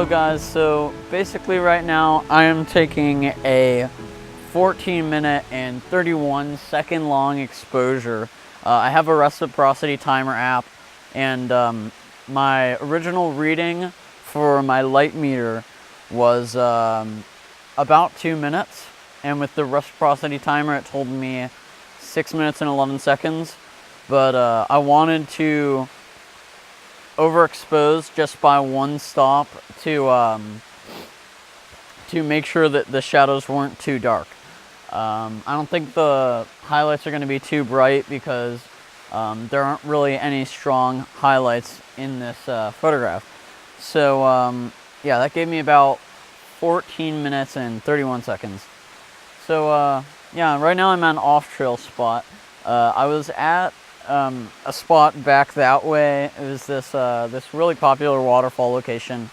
Hello guys, so basically right now I am taking a 14-minute and 31-second long exposure. I have a reciprocity timer app, and my original reading for my light meter was about 2 minutes, and with the reciprocity timer it told me 6 minutes and 11 seconds, but I wanted to overexpose just by one stop to make sure that the shadows weren't too dark. I don't think the highlights are going to be too bright because there aren't really any strong highlights in this photograph. So yeah, that gave me about 14 minutes and 31 seconds. So yeah, right now I'm at an off-trail spot. I was at a spot back that way. It was this really popular waterfall location,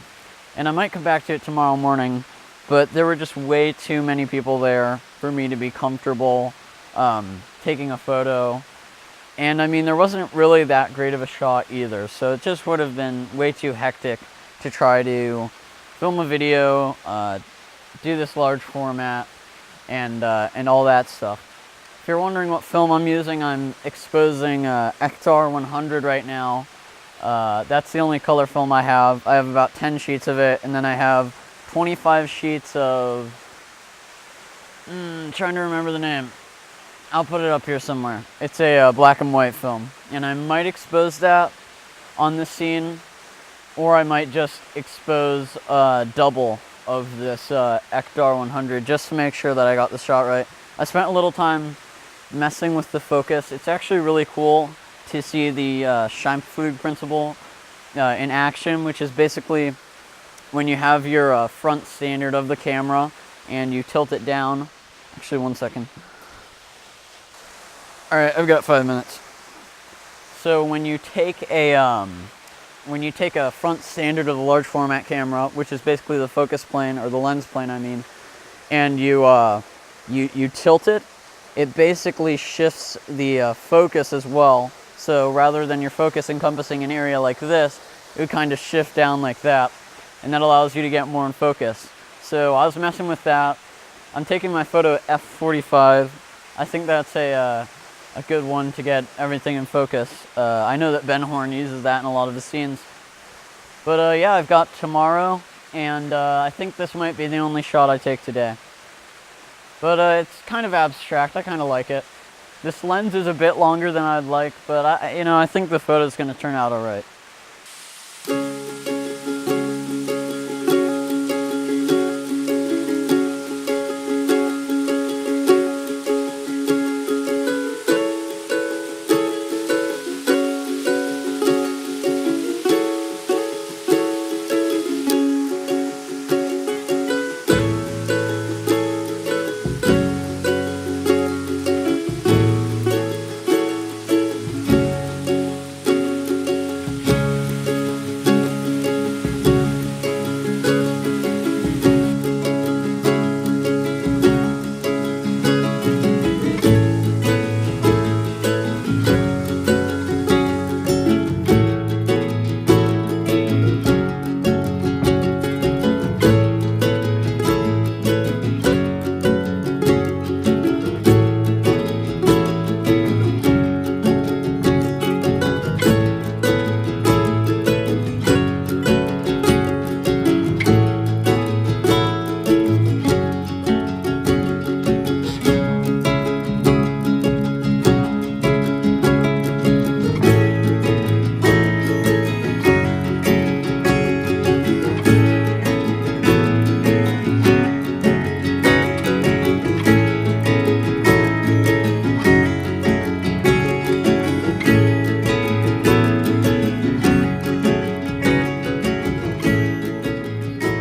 and I might come back to it tomorrow morning, but there were just way too many people there for me to be comfortable taking a photo. And I mean, there wasn't really that great of a shot either, so it just would have been way too hectic to try to film a video, do this large format, and all that stuff. If you're wondering what film I'm using, I'm exposing Ektar 100 right now. That's the only color film I have. I have about 10 sheets of it, and then I have 25 sheets of... trying to remember the name. I'll put it up here somewhere. It's a black and white film, and I might expose that on the scene, or I might just expose double of this Ektar 100 just to make sure that I got the shot right. I spent a little time messing with the focus. It's actually really cool to see the Scheimpflug principle in action, which is basically when you have your front standard of the camera and you tilt it down. Actually, 1 second. All right, I've got 5 minutes. So when you take a front standard of the large format camera, which is basically the focus plane, or the lens plane, I mean, and you tilt it, it basically shifts the focus as well. So rather than your focus encompassing an area like this, it would kind of shift down like that, and that allows you to get more in focus. So I was messing with that. I'm taking my photo at f/45. I think that's a good one to get everything in focus. I know that Ben Horn uses that in a lot of his scenes. But yeah, I've got tomorrow, and I think this might be the only shot I take today. But it's kind of abstract. I kind of like it. This lens is a bit longer than I'd like, but I think the photo's going to turn out all right.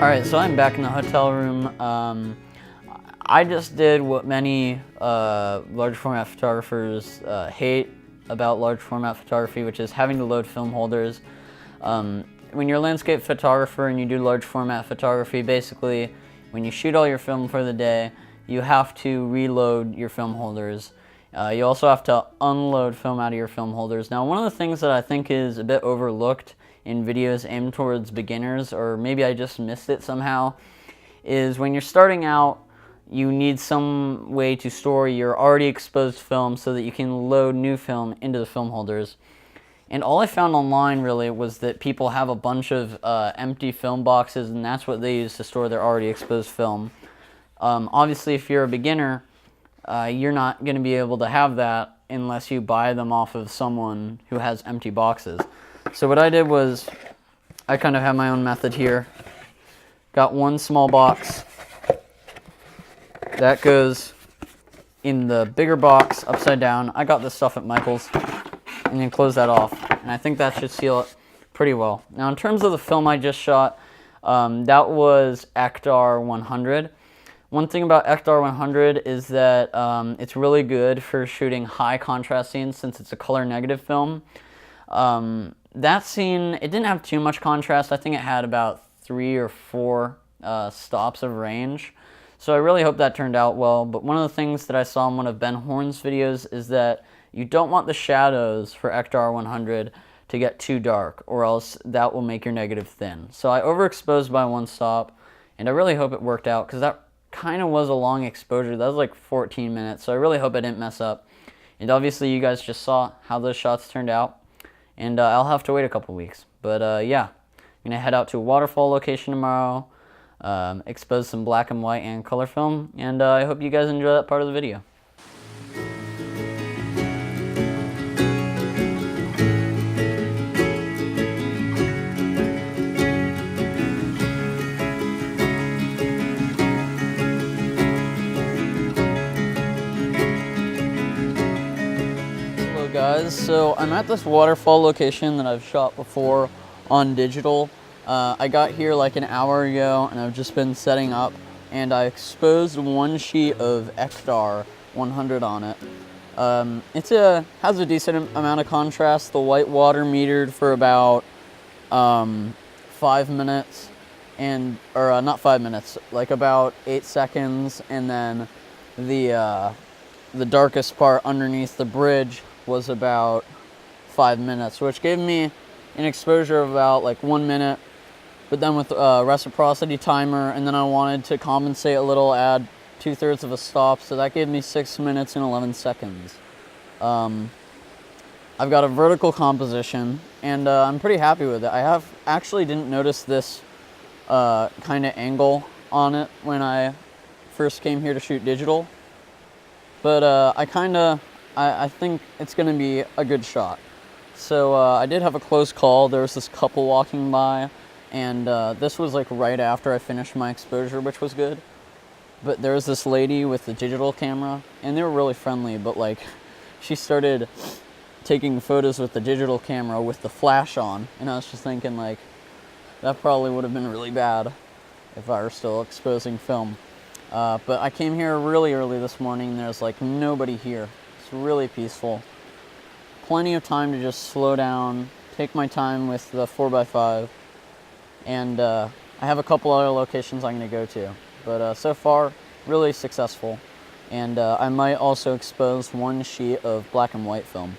Alright, so I'm back in the hotel room. I just did what many large format photographers hate about large format photography, which is having to load film holders. When you're a landscape photographer and you do large format photography, basically when you shoot all your film for the day, you have to reload your film holders. You also have to unload film out of your film holders. Now, one of the things that I think is a bit overlooked in videos aimed towards beginners, or maybe I just missed it somehow, is when you're starting out, you need some way to store your already exposed film so that you can load new film into the film holders. And all I found online really was that people have a bunch of empty film boxes, and that's what they use to store their already exposed film. Obviously, if you're a beginner, you're not going to be able to have that unless you buy them off of someone who has empty boxes. So what I did was, I kind of have my own method here. Got one small box. That goes in the bigger box, upside down. I got this stuff at Michael's. And then close that off. And I think that should seal it pretty well. Now in terms of the film I just shot, that was Ektar 100. One thing about Ektar 100 is that it's really good for shooting high contrast scenes since it's a color negative film. That scene, it didn't have too much contrast. I think it had about 3 or 4 stops of range. So I really hope that turned out well. But one of the things that I saw in one of Ben Horn's videos is that you don't want the shadows for Ektar 100 to get too dark, or else that will make your negative thin. So I overexposed by 1 stop, and I really hope it worked out, because that kind of was a long exposure. That was like 14 minutes, so I really hope I didn't mess up. And obviously you guys just saw how those shots turned out, and I'll have to wait a couple weeks. But yeah, I'm going to head out to a Waterfall location tomorrow, expose some black and white and color film, and I hope you guys enjoy that part of the video. Guys, so I'm at this waterfall location that I've shot before on digital. I got here like an hour ago and I've just been setting up, and I exposed 1 sheet of Ektar 100 on it. Has a decent amount of contrast. The white water metered for about 5 minutes, or not 5 minutes, like about 8 seconds, and then the darkest part underneath the bridge was about 5 minutes, which gave me an exposure of about like 1 minute, but then with reciprocity timer, and then I wanted to compensate a little, add 2/3 of a stop, so that gave me 6 minutes and 11 seconds. I've got a vertical composition, and I'm pretty happy with it. I actually didn't notice this kind of angle on it when I first came here to shoot digital, but I think it's going to be a good shot. So I did have a close call. There was this couple walking by, and this was like right after I finished my exposure, which was good. But there was this lady with the digital camera, and they were really friendly, but like she started taking photos with the digital camera with the flash on, and I was just thinking like that probably would have been really bad if I were still exposing film. But I came here really early this morning, and there's like nobody here. Really peaceful. Plenty of time to just slow down, take my time with the 4x5, and I have a couple other locations I'm going to go to. But so far, really successful. And I might also expose 1 sheet of black and white film.